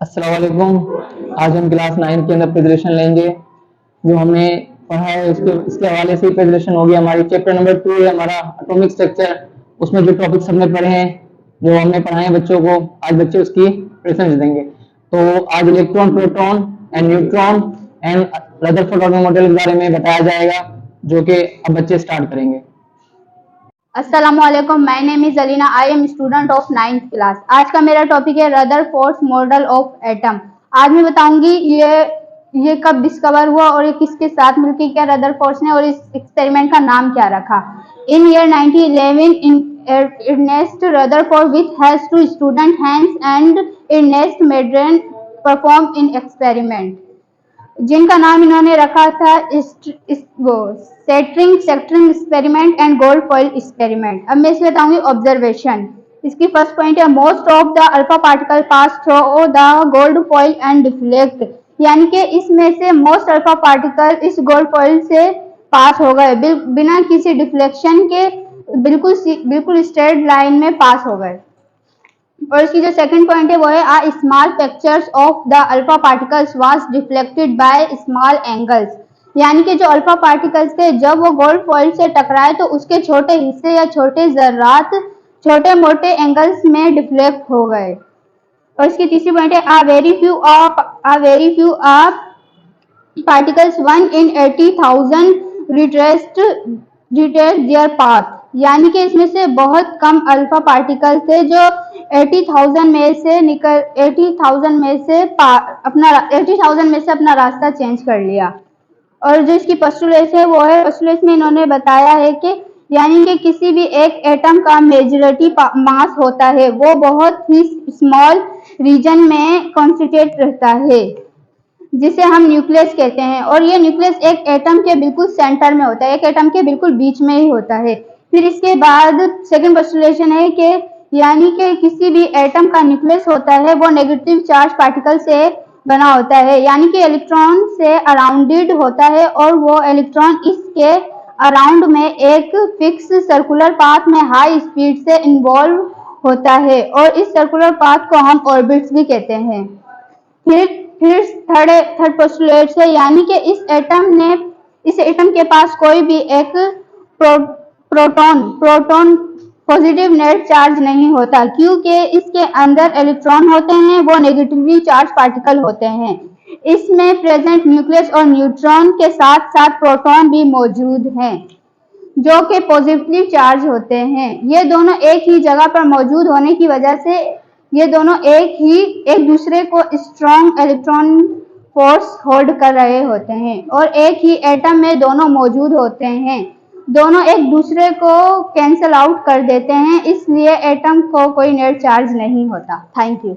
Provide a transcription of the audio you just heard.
अस्सलाम वालेकुम। आज हम क्लास 9 के अंदर प्रेजेंटेशन लेंगे। जो हमने पढ़ा है इसके हवाले से प्रेजेंटेशन होगी। हमारी चैप्टर नंबर 2 है हमारा एटॉमिक स्ट्रक्चर। उसमें जो टॉपिक्स हमने पढ़े हैं, जो हमने पढ़ाए हैं बच्चों को, आज बच्चे उसकी प्रेजेंटेशन देंगे। तो आज electron, proton and neutron and Rutherford atomic model के बारे में बताया जाएगा, जो कि अब बच्चे स्टार्ट करेंगे। अस्सलामुअलैकुम, my name is Alina, I am student of 9th class. आज का मेरा टॉपिक है रदरफोर्ड मॉडल ऑफ एटम। आज मैं बताऊंगी ये कब डिस्कवर हुआ और ये किसके साथ मिलकर क्या रदरफोर्ड ने और इस एक्सपेरिमेंट का नाम क्या रखा। इन year 1911 Ernest Rutherford with his two student Hans and Ernest Madden performed in experiment, जिनका नाम इन्होंने रखा था scattering experiment and gold foil experiment. अब मैं इसमें बताऊंगी ऑब्जर्वेशन। इसकी फर्स्ट पॉइंट है most of the alpha particle pass through the gold foil and deflect, यानी कि इसमें से मोस्ट अल्फा पार्टिकल इस गोल्ड फॉइल से पास हो गए, बिना किसी डिफ्लेक्शन के बिल्कुल स्ट्रेट लाइन में पास हो गए। और इसकी जो सेकंड पॉइंट है वो है a small pictures of the alpha particles was deflected by small angles, यानी कि जो अल्फा पार्टिकल्स थे जब वो गोल्ड फॉइल से टकराए तो उसके छोटे हिस्से या छोटे जर्रात छोटे मोटे एंगल्स में डिफ्लेक्ट हो गए। और इसकी तीसरी पॉइंट है आ very few particles 1 in 80,000 retraced their path, यानी कि इसमें से बहुत कम अल्फा पार्टिकल थे जो 80,000 में से अपना रास्ता चेंज कर लिया। और जो इसकी पोस्टुलेट है वो है, पोस्टुलेट में इन्होंने बताया है कि यानी कि किसी भी एक एटम का मेजॉरिटी मास होता है वो बहुत ही स्मॉल रीजन में कॉन्सेंट्रेट रहता है, जिसे हम न्यूक्लियस कहते हैं। और ये न्यूक्लियस एक एटम के बिल्कुल सेंटर में होता है, एक एटम के बिल्कुल बीच में ही होता है। फिर इसके बाद सेकंड पोस्टुलेशन है कि यानी कि किसी भी एटम का न्यूक्लियस होता है वो नेगेटिव चार्ज पार्टिकल से बना होता है, यानी कि इलेक्ट्रॉन से अराउंडेड होता है और वो इलेक्ट्रॉन इसके अराउंड में एक फिक्स सर्कुलर पाथ में हाई स्पीड से इन्वॉल्व होता है और इस सर्कुलर पाथ को हम ऑर्बिट्स भी कहते हैं। फिर थर्ड पोस्टुलेट है, यानी कि इस एटम के पास कोई भी एक प्रोटॉन पॉजिटिव नेट चार्ज नहीं होता, क्योंकि इसके अंदर इलेक्ट्रॉन होते हैं वो नेगेटिवली चार्ज पार्टिकल होते हैं। इसमें प्रेजेंट न्यूक्लियस और न्यूट्रॉन के साथ साथ प्रोटॉन भी मौजूद हैं जो कि पॉजिटिवली चार्ज होते हैं। ये दोनों एक ही जगह पर मौजूद होने की वजह से ये दोनों एक दूसरे को स्ट्रॉन्ग इलेक्ट्रॉन फोर्स होल्ड कर रहे होते हैं और एक ही एटम में दोनों मौजूद होते हैं। दोनों एक दूसरे को कैंसल आउट कर देते हैं, इसलिए एटम को कोई नेट चार्ज नहीं होता। Thank you.